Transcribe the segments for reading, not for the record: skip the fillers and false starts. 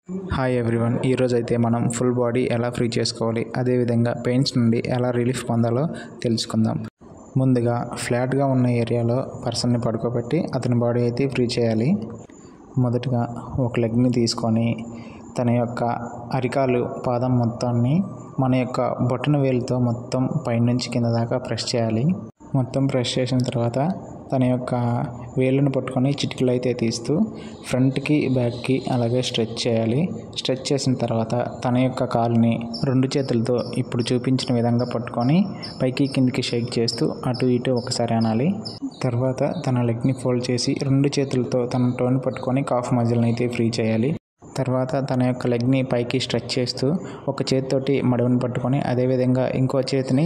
Hi everyone, ఈరోజు అయితే మనం ఫుల్ బాడీ ఎలా ఫ్రీ చేసుకోవాలి, అదేవిధంగా పెయిన్స్ నుండి ఎలా రిలీఫ్ పొందాలో తెలుసుకుందాం. ముందుగా ఫ్లాట్గా ఉన్న ఏరియాలో పర్సన్ని పడుకోబెట్టి అతని బాడీ అయితే ఫ్రీ చేయాలి. మొదటగా ఒక లెగ్ని తీసుకొని తన యొక్క అరికాలు పాదం మొత్తాన్ని మన యొక్క బొటన వేలుతో మొత్తం పైనుంచి కింద దాకా ప్రెస్ చేయాలి. మొత్తం ప్రెస్ చేసిన తర్వాత తన యొక్క వేళ్ళను పట్టుకొని చిటికలు అయితే తీస్తూ ఫ్రంట్కి బ్యాక్కి అలాగే స్ట్రెచ్ చేయాలి. స్ట్రెచ్ చేసిన తర్వాత తన యొక్క కాలుని రెండు చేతులతో ఇప్పుడు చూపించిన విధంగా పట్టుకొని పైకి కిందికి షేక్ చేస్తూ అటు ఇటు ఒకసారి అనాలి. తర్వాత తన లెగ్ని ఫోల్డ్ చేసి రెండు చేతులతో తన టోని పట్టుకొని కాఫ్ మజిల్ని అయితే ఫ్రీ చేయాలి. తర్వాత తన యొక్క లెగ్ని పైకి స్ట్రెచ్ చేస్తూ ఒక చేతితోటి మడువుని పట్టుకొని అదేవిధంగా ఇంకో చేతిని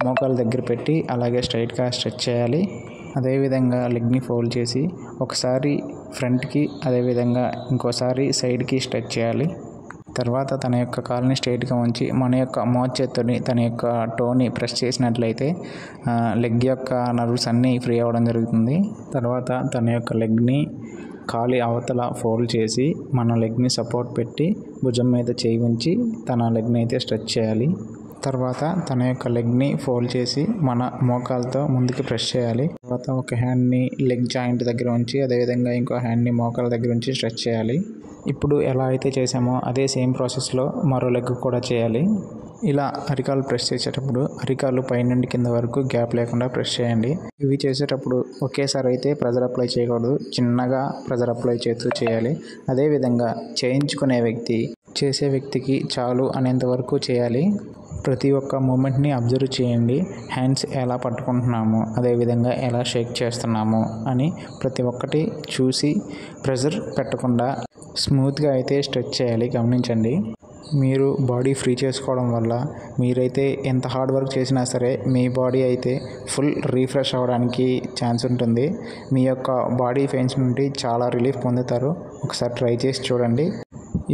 మోకాల దగ్గర పెట్టి అలాగే స్ట్రైట్గా స్ట్రెచ్ చేయాలి. అదేవిధంగా లెగ్ని ఫోల్డ్ చేసి ఒకసారి ఫ్రంట్కి అదేవిధంగా ఇంకోసారి సైడ్కి స్ట్రెచ్ చేయాలి. తర్వాత తన యొక్క కాలుని స్ట్రైట్గా ఉంచి మన యొక్క మోచేత్తోని చేత్తోని తన యొక్క టోని ప్రెస్ చేసినట్లయితే లెగ్ యొక్క నర్వ్స్ అన్నీ ఫ్రీ అవ్వడం జరుగుతుంది. తర్వాత తన యొక్క లెగ్ని కాలి అవతల ఫోల్డ్ చేసి మన లెగ్ని సపోర్ట్ పెట్టి భుజం మీద చేయి ఉంచి తన లెగ్ని అయితే స్ట్రెచ్ చేయాలి. తర్వాత తన యొక్క లెగ్ని ఫోల్డ్ చేసి మన మోకాలతో ముందుకు ప్రెస్ చేయాలి. తర్వాత ఒక హ్యాండ్ని లెగ్ జాయింట్ దగ్గర ఉంచి అదేవిధంగా ఇంకో హ్యాండ్ని మోకాల దగ్గర ఉంచి స్ట్రెచ్ చేయాలి. ఇప్పుడు ఎలా అయితే చేసామో అదే సేమ్ ప్రాసెస్లో మరో లెగ్ కూడా చేయాలి. ఇలా అరికాలు ప్రెస్ చేసేటప్పుడు అరికాలు పైనుండి కింద వరకు గ్యాప్ లేకుండా ప్రెస్ చేయండి. ఇవి చేసేటప్పుడు ఒకేసారి అయితే ప్రెజర్ అప్లై చేయకూడదు, చిన్నగా ప్రెజర్ అప్లై చేస్తూ చేయాలి. అదేవిధంగా చేయించుకునే వ్యక్తి చేసే వ్యక్తికి చాలు అనేంత వరకు చేయాలి. ప్రతి ఒక్క మూమెంట్ని అబ్జర్వ్ చేయండి. హ్యాండ్స్ ఎలా పట్టుకుంటున్నాము, అదేవిధంగా ఎలా షేక్ చేస్తున్నాము అని ప్రతి ఒక్కటి చూసి ప్రెజర్ పెట్టకుండా స్మూత్గా అయితే స్ట్రెచ్ చేయాలి. గమనించండి. మీరు బాడీ ఫ్రీ చేసుకోవడం వల్ల మీరైతే ఎంత హార్డ్ వర్క్ చేసినా సరే మీ బాడీ అయితే ఫుల్ రీఫ్రెష్ అవ్వడానికి ఛాన్స్ ఉంటుంది. మీ యొక్క బాడీ పెయిన్స్ నుండి చాలా రిలీఫ్ పొందుతారు. ఒకసారి ట్రై చేసి చూడండి.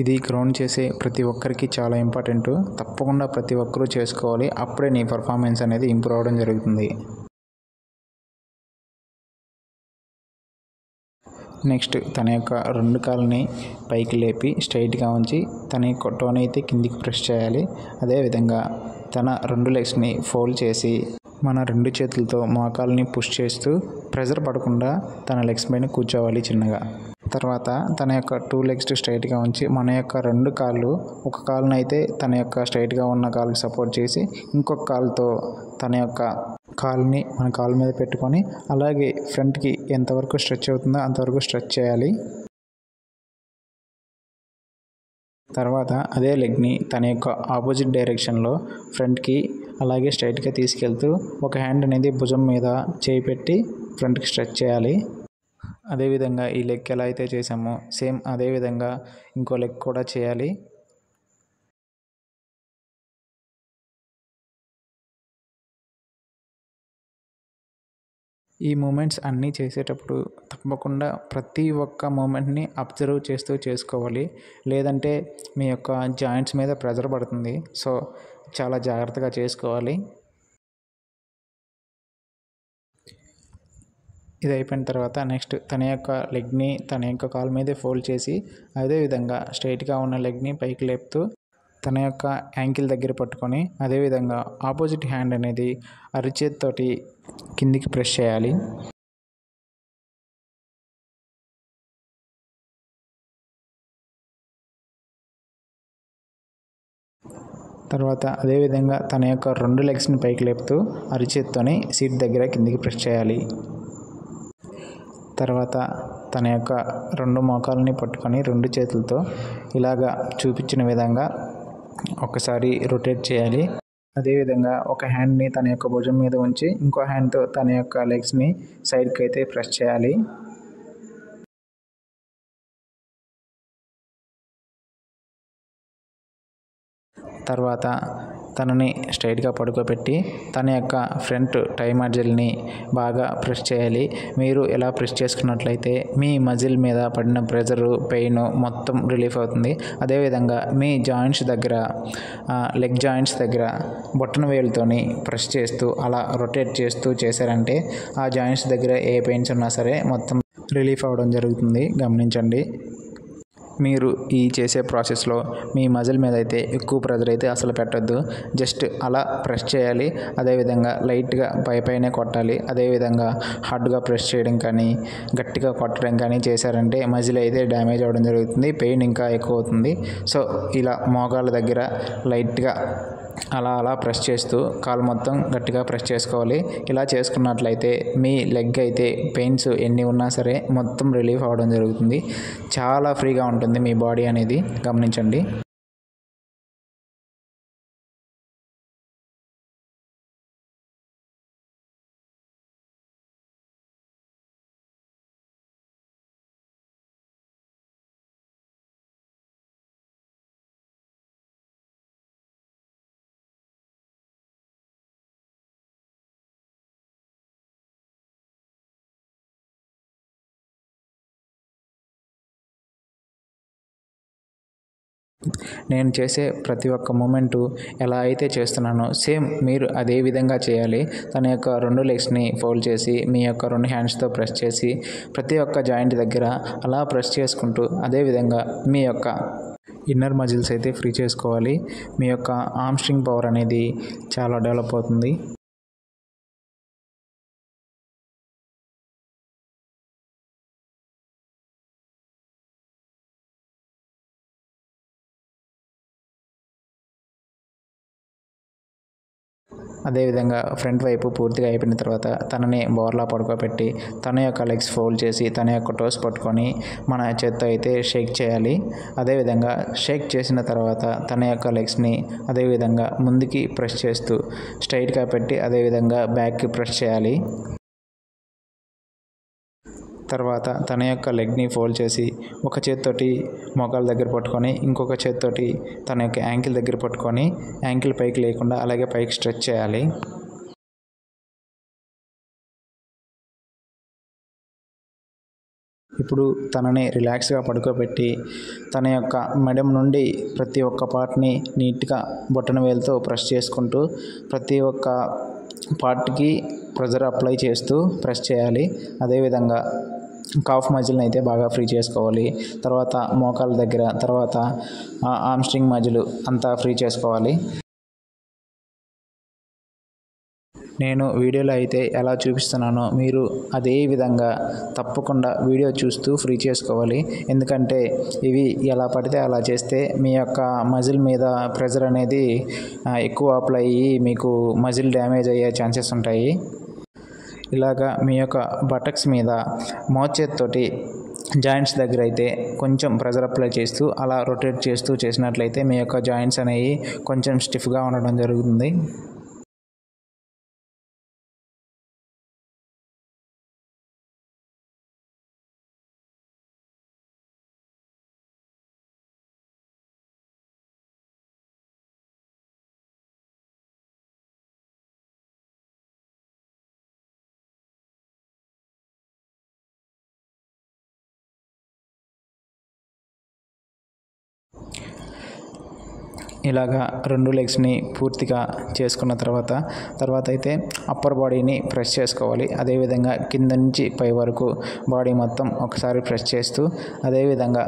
ఇది గ్రౌండ్ చేసే ప్రతి ఒక్కరికి చాలా ఇంపార్టెంట్. తప్పకుండా ప్రతి ఒక్కరూ చేసుకోవాలి. అప్పుడే నీ పర్ఫార్మెన్స్ అనేది ఇంప్రూవ్ అవ్వడం జరుగుతుంది. నెక్స్ట్ తన యొక్క రెండు కాళ్ళని పైకి లేపి స్ట్రైట్గా ఉంచి తన యొక్క టోని అయితే కిందికి ప్రెస్ చేయాలి. అదేవిధంగా తన రెండు లెగ్స్ని ఫోల్డ్ చేసి మన రెండు చేతులతో మోకాల్ని పుష్ చేస్తూ ప్రెజర్ పడకుండా తన లెగ్స్ పైన కూర్చోవాలి చిన్నగా. తర్వాత తన యొక్క టూ లెగ్స్ స్ట్రైట్గా ఉంచి మన యొక్క రెండు కాళ్ళు ఒక కాలును అయితే తన యొక్క స్ట్రైట్గా ఉన్న కాలుకి సపోర్ట్ చేసి ఇంకొక కాలుతో తన యొక్క కాలుని మన కాలు మీద పెట్టుకొని అలాగే ఫ్రంట్కి ఎంతవరకు స్ట్రెచ్ అవుతుందో అంతవరకు స్ట్రెచ్ చేయాలి. తర్వాత అదే లెగ్ని తన యొక్క ఆపోజిట్ డైరెక్షన్లో ఫ్రంట్కి అలాగే స్ట్రైట్గా తీసుకెళ్తూ ఒక హ్యాండ్ అనేది భుజం మీద చేయి పెట్టి ఫ్రంట్కి స్ట్రెచ్ చేయాలి. అదేవిధంగా ఈ లెగ్ ఎలా అయితే చేసామో సేమ్ అదేవిధంగా ఇంకో లెగ్ కూడా చేయాలి. ఈ మూమెంట్స్ అన్నీ చేసేటప్పుడు తప్పకుండా ప్రతి ఒక్క మూమెంట్ని అబ్జర్వ్ చేస్తూ చేసుకోవాలి. లేదంటే మీ యొక్క జాయింట్స్ మీద ప్రెజర్ పడుతుంది. సో చాలా జాగ్రత్తగా చేసుకోవాలి. ఇది అయిపోయిన తర్వాత నెక్స్ట్ తన యొక్క లెగ్ని తన యొక్క కాలు మీదే ఫోల్డ్ చేసి అదేవిధంగా స్ట్రైట్గా ఉన్న లెగ్ని పైకి లేపుతూ తన యొక్క యాంకిల్ దగ్గర పట్టుకొని అదేవిధంగా ఆపోజిట్ హ్యాండ్ అనేది అరిచేతితోటి కిందికి ప్రెస్ చేయాలి. తర్వాత అదేవిధంగా తన యొక్క రెండు లెగ్స్ని పైకి లేపుతూ అరిచేతితోని సీట్ దగ్గర కిందికి ప్రెస్ చేయాలి. తర్వాత తన యొక్క రెండు మోకాలని పట్టుకొని రెండు చేతులతో ఇలాగా చూపించిన విధంగా ఒకసారి రొటేట్ చేయాలి. అదేవిధంగా ఒక హ్యాండ్ని తన యొక్క భుజం మీద ఉంచి ఇంకో హ్యాండ్తో తన యొక్క లెగ్స్ని సైడ్కి అయితే ప్రెస్ చేయాలి. తర్వాత తనని స్ట్రైట్గా పడుకోబెట్టి తన యొక్క ఫ్రంట్ టై మజిల్ని బాగా ప్రెస్ చేయాలి. మీరు ఇలా ప్రెస్ చేసుకున్నట్లయితే మీ మజిల్ మీద పడిన ప్రెజరు పెయిన్ మొత్తం రిలీఫ్ అవుతుంది. అదేవిధంగా మీ జాయింట్స్ దగ్గర లెగ్ జాయింట్స్ దగ్గర బొట్టన వేలుతోని ప్రెస్ చేస్తూ అలా రొటేట్ చేస్తూ చేశారంటే ఆ జాయింట్స్ దగ్గర ఏ పెయిన్స్ ఉన్నా సరే మొత్తం రిలీఫ్ అవ్వడం జరుగుతుంది. గమనించండి. మీరు ఈ చేసే ప్రాసెస్లో మీ మజిల్ మీద అయితే ఎక్కువ ప్రెజర్ అయితే అసలు పెట్టద్దు. జస్ట్ అలా ప్రెస్ చేయాలి. అదేవిధంగా లైట్గా పైనే కొట్టాలి. అదేవిధంగా హార్డ్గా ప్రెస్ చేయడం కానీ గట్టిగా కొట్టడం కానీ చేశారంటే మజిల్ అయితే డ్యామేజ్ అవ్వడం జరుగుతుంది. పెయిన్ ఇంకా ఎక్కువ అవుతుంది. సో ఇలా మోకాళ్ళ దగ్గర లైట్గా అలా ప్రెస్ చేస్తూ కాలు మొత్తం గట్టిగా ప్రెస్ చేసుకోవాలి. ఇలా చేసుకున్నట్లయితే మీ లెగ్ అయితే పెయిన్స్ ఎన్ని ఉన్నా సరే మొత్తం రిలీఫ్ అవ్వడం జరుగుతుంది. చాలా ఫ్రీగా ఉంటుంది మీ బాడీ అనేది, గమనించండి. నేను చేసే ప్రతి ఒక్క మూమెంటు ఎలా అయితే చేస్తున్నానో సేమ్ మీరు అదే విధంగా చేయాలి. తన యొక్క 2 లెగ్స్ని ఫోల్డ్ చేసి మీ యొక్క 2 హ్యాండ్స్తో ప్రెస్ చేసి ప్రతి ఒక్క జాయింట్ దగ్గర అలా ప్రెస్ చేసుకుంటూ అదేవిధంగా మీ యొక్క ఇన్నర్ మజిల్స్ అయితే ఫ్రీ చేసుకోవాలి. మీ యొక్క ఆర్మ్ స్ట్రింగ్ పవర్ అనేది చాలా డెవలప్ అవుతుంది. అదేవిధంగా ఫ్రంట్ వైపు పూర్తిగా అయిపోయిన తర్వాత తనని బోర్లా పడుకోబెట్టి తన యొక్క లెగ్స్ ఫోల్డ్ చేసి తన యొక్క టోస్ పట్టుకొని మన చేత్తో అయితే షేక్ చేయాలి. అదేవిధంగా షేక్ చేసిన తర్వాత తన యొక్క లెగ్స్ని అదేవిధంగా ముందుకి ప్రెస్ చేస్తూ స్ట్రైట్గా పెట్టి అదేవిధంగా బ్యాక్కి ప్రెస్ చేయాలి. తర్వాత తన యొక్క లెగ్ని ఫోల్డ్ చేసి ఒక చేత్తోటి మోకాళ్ళ దగ్గర పట్టుకొని ఇంకొక చేత్తోటి తన యొక్క యాంకిల్ దగ్గర పట్టుకొని యాంకిల్ పైకి లేకుండా అలాగే పైకి స్ట్రెచ్ చేయాలి. ఇప్పుడు తనని రిలాక్స్గా పడుకోబెట్టి తన యొక్క మెడమ్ నుండి ప్రతి ఒక్క పార్ట్ని నీట్గా బొటన వేలుతో ప్రెస్ చేసుకుంటూ ప్రతి ఒక్క పార్ట్కి ప్రెజర్ అప్లై చేస్తూ ప్రెస్ చేయాలి. అదేవిధంగా కాఫ్ మజిల్ని అయితే బాగా ఫ్రీ చేసుకోవాలి. తర్వాత మోకాళ్ళ దగ్గర, తర్వాత ఆర్మ్ స్ట్రింగ్ మజిల్ అంతా ఫ్రీ చేసుకోవాలి. నేను వీడియోలో అయితే ఎలా చూపిస్తున్నానో మీరు అదే విధంగా తప్పకుండా వీడియో చూస్తూ ఫ్రీ చేసుకోవాలి. ఎందుకంటే ఇవి ఎలా పడితే అలా చేస్తే మీ యొక్క మజిల్ మీద ప్రెజర్ అనేది ఎక్కువ అప్లై అయ్యి మీకు మజిల్ డ్యామేజ్ అయ్యే ఛాన్సెస్ ఉంటాయి. ఇలాగా మీ యొక్క బటక్స్ మీద మోచేత్తోటి జాయింట్స్ దగ్గర అయితే కొంచెం ప్రెజర్ అప్లై చేస్తూ అలా రొటేట్ చేస్తూ చేసినట్లయితే మీ యొక్క జాయింట్స్ అనేవి కొంచెం స్టిఫ్గా ఉండడం జరుగుతుంది. ఇలాగా 2 లెగ్స్ని పూర్తిగా చేసుకున్న తర్వాత అయితే అప్పర్ బాడీని ప్రెస్ చేసుకోవాలి. అదేవిధంగా కింద నుంచి పై వరకు బాడీ మొత్తం ఒకసారి ప్రెస్ చేస్తూ అదేవిధంగా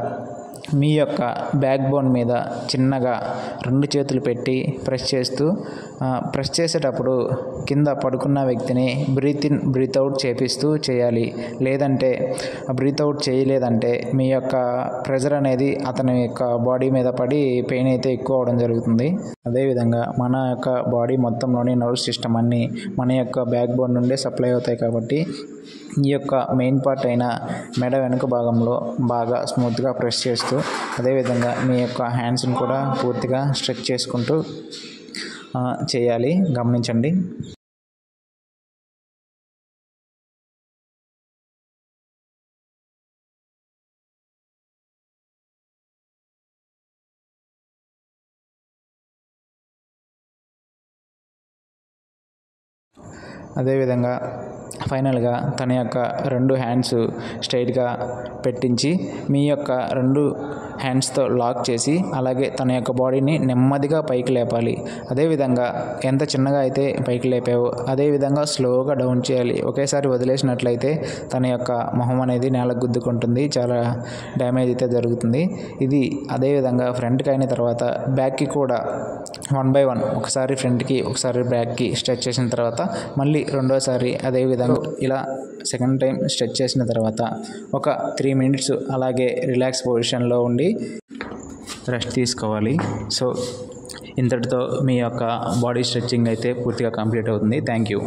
మీ యొక్క బ్యాక్ బోన్ మీద చిన్నగా 2 చేతులు పెట్టి ప్రెస్ చేస్తూ ప్రెస్ చేసేటప్పుడు కింద పడుకున్న వ్యక్తిని బ్రీత్ ఇన్ బ్రీత్ అవుట్ చేపిస్తూ చేయాలి. లేదంటే బ్రీత్ అవుట్ చేయలేదంటే మీ యొక్క ప్రెజర్ అనేది అతని యొక్క బాడీ మీద పడి పెయిన్ అయితే ఎక్కువ అవడం జరుగుతుంది. అదేవిధంగా మన యొక్క బాడీ మొత్తంలోని నర్వ్ సిస్టమ్ అన్నీ మన యొక్క బ్యాక్ బోన్ నుండే సప్లై అవుతాయి కాబట్టి ఈ యొక్క మెయిన్ పార్ట్ అయిన మెడ వెనుక భాగంలో బాగా స్మూత్గా ప్రెస్ చేస్తూ అదేవిధంగా మీ యొక్క హ్యాండ్స్ని కూడా పూర్తిగా స్ట్రెచ్ చేసుకుంటూ చేయాలి, గమనించండి. అదేవిధంగా ఫైనల్గా తన యొక్క 2 హ్యాండ్స్ స్ట్రైట్గా పెట్టించి మీ యొక్క 2 హ్యాండ్స్తో లాక్ చేసి అలాగే తన యొక్క బాడీని నెమ్మదిగా పైకి లేపాలి. అదేవిధంగా ఎంత చిన్నగా అయితే పైకి లేపావో అదేవిధంగా స్లోగా డౌన్ చేయాలి. ఒకేసారి వదిలేసినట్లయితే తన యొక్క మొహం అనేది నేలకు గుద్దుకుంటుంది, చాలా డ్యామేజ్ అయితే జరుగుతుంది. ఇది అదేవిధంగా ఫ్రంట్కి అయిన తర్వాత బ్యాక్కి కూడా 1 by 1 ఒకసారి ఫ్రంట్కి ఒకసారి బ్యాక్కి స్ట్రెచ్ చేసిన తర్వాత మళ్ళీ రెండోసారి అదేవిధంగా ఇలా సెకండ్ టైం స్ట్రెచ్ చేసిన తర్వాత ఒక 3 minutes అలాగే రిలాక్స్ పొజిషన్లో ఉండి రెస్ట్ తీసుకోవాలి. సో ఇంతటితో మీ యొక్క బాడీ స్ట్రెచ్చింగ్ అయితే పూర్తిగా కంప్లీట్ అవుతుంది. Thank you.